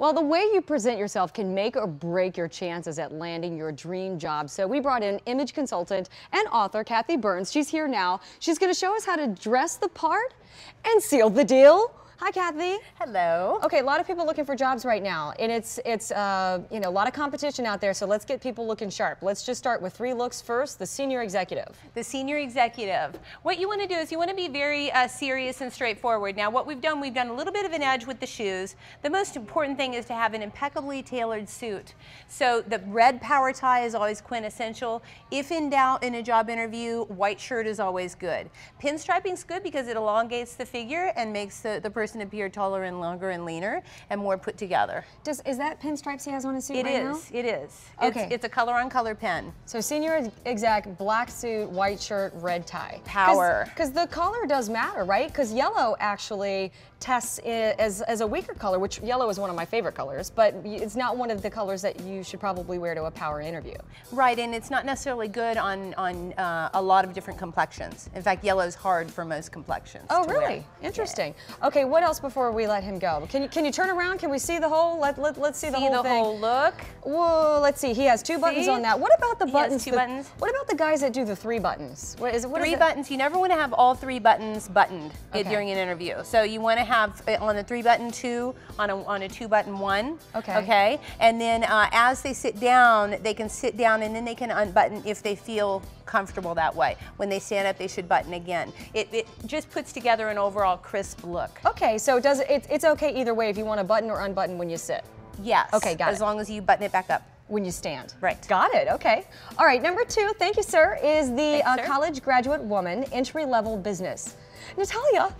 Well, the way you present yourself can make or break your chances at landing your dream job. So we brought in image consultant and author Kathi Burns. She's here now. She's going to show us how to dress the part and seal the deal. Hi, Kathi. Hello. Okay, a lot of people looking for jobs right now, and it's you know, a lot of competition out there. So let's get people looking sharp. Let's just start with 3 looks first. The senior executive. The senior executive. What you want to do is you want to be very serious and straightforward. Now, what we've done a little bit of an edge with the shoes. The most important thing is to have an impeccably tailored suit. So the red power tie is always quintessential. If in doubt in a job interview, white shirt is always good. Pinstriping is good because it elongates the figure and makes the person appear taller and longer and leaner and more put together. Is that pinstripes he has on his suit It right now? It is. Okay. It's a color on color pen. So senior exec, black suit, white shirt, red tie. Power. Because the color does matter, right? Because yellow actually tests as a weaker color, which yellow is one of my favorite colors, but it's not one of the colors that you should probably wear to a power interview. Right, and it's not necessarily good on a lot of different complexions. In fact, yellow is hard for most complexions. Oh, really? Wear. Interesting. Yeah. Okay, what else before we let him go? Can you turn around? Can we see the whole? Let's see the whole thing. Whole look. Whoa, let's see. He has 2 buttons on that. What about the buttons? He has 2 buttons. What about the guys that do the 3 buttons? What is it? 3 buttons. You never want to have all 3 buttons buttoned during an interview. So you want to have on a 3-button 2, on a 2-button 1. Okay. Okay. And then as they sit down, they can sit down and then they can unbutton if they feel comfortable that way. When they stand up, they should button again. It just puts together an overall crisp look. Okay, so it's okay either way if you want to button or unbutton when you sit? Yes. Okay, got it. As long as you button it back up. When you stand. Right. Got it, okay. All right, number 2, thank you, sir, is the college graduate woman, entry-level business. Natalia,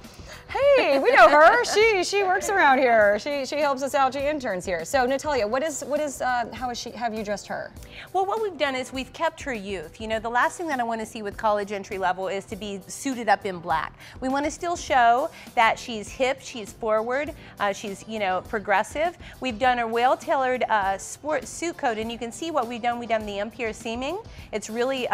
hey, we know her. She works around here. She helps us out. She interns here. So Natalia, how have you dressed her? Well, what we've done is we've kept her youth. You know, the last thing that I want to see with college entry level is to be suited up in black. We want to still show that she's hip, she's forward, she's, you know, progressive. We've done a well-tailored sport suit coat, and you can see what we've done. We've done the Empire seaming. It's really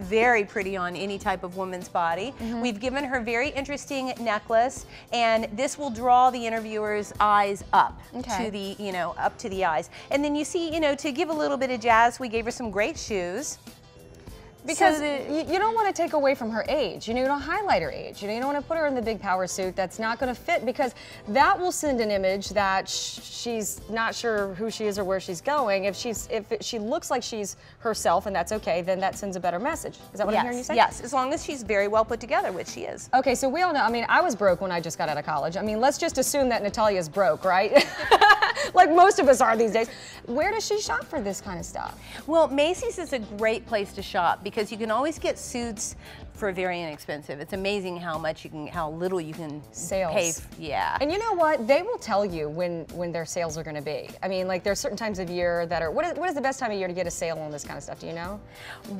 very pretty on any type of woman's body. We've given her very interesting necklace, and this will draw the interviewer's eyes up to the, you know, up to the eyes. And then you see, you know, to give a little bit of jazz, we gave her some great shoes. Because you don't want to take away from her age. You know, you don't highlight her age. You know, you don't want to put her in the big power suit that's not going to fit, because that will send an image that she's not sure who she is or where she's going. If she looks like she's herself, and that's okay, then that sends a better message. Is that what I'm hearing you say? Yes, as long as she's very well put together, which she is. Okay, so we all know, I mean, I was broke when I just got out of college. I mean, let's just assume that Natalia's broke, right? Like most of us are these days. Where does she shop for this kind of stuff? Well, Macy's is a great place to shop because you can always get suits for very inexpensive. It's amazing how little you can pay. Yeah. And you know what? They will tell you when their sales are going to be. I mean, like there's certain times of year that are. What is the best time of year to get a sale on this kind of stuff? Do you know?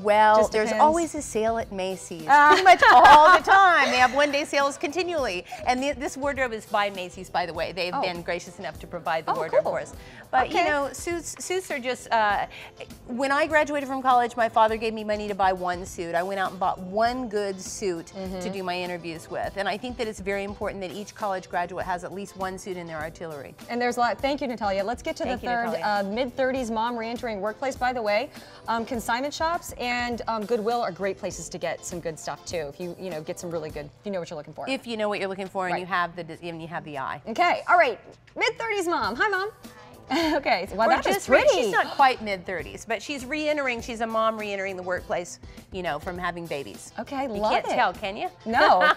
Well, there's always a sale at Macy's. Pretty much all the time. They have 1-day sales continually. And this wardrobe is by Macy's, by the way. They've been gracious enough to provide the wardrobe for us. But you know, suits are just. When I graduated from college, my father gave me money to buy 1 suit. I went out and bought 1 good suit to do my interviews with. And I think that it's very important that each college graduate has at least 1 suit in their artillery. And there's a lot. Thank you, Natalia. Let's get to the third, mid-30s mom re-entering workplace. By the way, consignment shops and Goodwill are great places to get some good stuff too. If you know, get some really good, you know what you're looking for. If you know what you're looking for and you have the eye. Okay. All right. Mid-30s mom. Hi, mom. Okay, well, that is pretty. She's not quite mid-30s, but she's re-entering. She's a mom re-entering the workplace, you know, from having babies. Okay, love it. You can't tell, can you? No.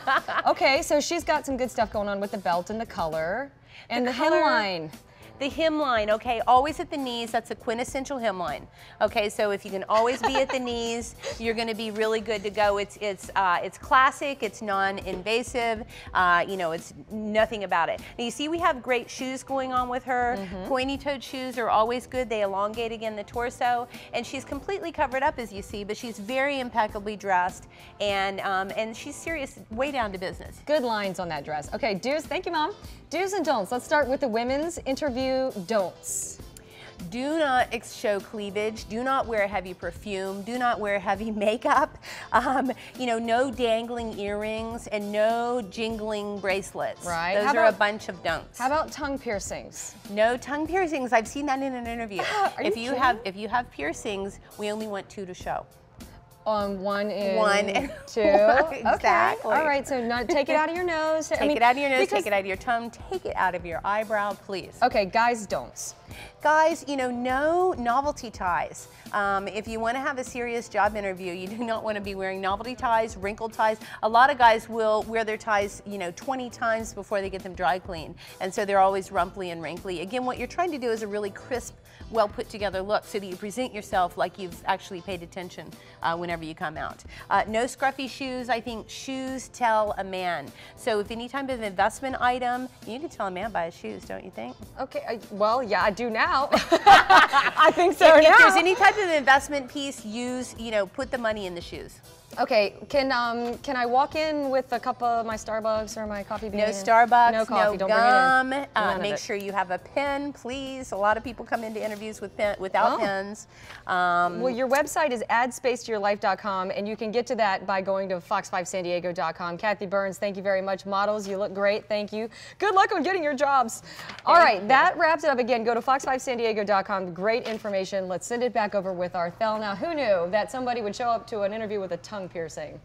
Okay, so she's got some good stuff going on with the belt and the color and the hemline. The hemline, okay, always at the knees. That's a quintessential hemline. Okay, so if you can always be at the knees, you're going to be really good to go. It's classic. It's non-invasive. You know, it's nothing about it. Now you see, we have great shoes going on with her. Pointy-toed shoes are always good. They elongate again the torso, and she's completely covered up, as you see. But she's very impeccably dressed, and she's serious, way down to business. Good lines on that dress. Okay, do's. Thank you, mom. Do's and don'ts. Let's start with the women's interview don'ts. Do not show cleavage. Do not wear heavy perfume. Do not wear heavy makeup. You know, no dangling earrings and no jingling bracelets. Right. Those are a bunch of don'ts. How about tongue piercings? No tongue piercings. I've seen that in an interview. If you have piercings, we only want 2 to show. One and two. Exactly. Okay. All right. So take it out of your nose. Take it out of your nose. Take it out of your tongue. Take it out of your eyebrow, please. Okay, guys, don'ts. Guys, you know, no novelty ties. If you want to have a serious job interview, you do not want to be wearing novelty ties, wrinkled ties. A lot of guys will wear their ties, you know, 20 times before they get them dry cleaned. And so they're always rumply and wrinkly. Again, what you're trying to do is a really crisp, well put together look so that you present yourself like you've actually paid attention whenever you come out. No scruffy shoes. I think shoes tell a man. So if any type of investment item, you can tell a man by his shoes, don't you think? Okay, well, yeah, I do now. I think so now. If there's any type of investment piece, put the money in the shoes. Okay, can I walk in with a cup of my Starbucks or my coffee bean? No Starbucks, no coffee, no don't gum. bring it in. Make sure you have a pen, please. A lot of people come into interviews without pens. Well, your website is addspacetoyourlife.com, and you can get to that by going to fox5sandiego.com. Kathi Burns, thank you very much. Models, you look great. Thank you. Good luck on getting your jobs. All right, that wraps it up. Again, go to fox5sandiego.com. Great information. Let's send it back over with our Thel. Now, who knew that somebody would show up to an interview with a tongue piercing?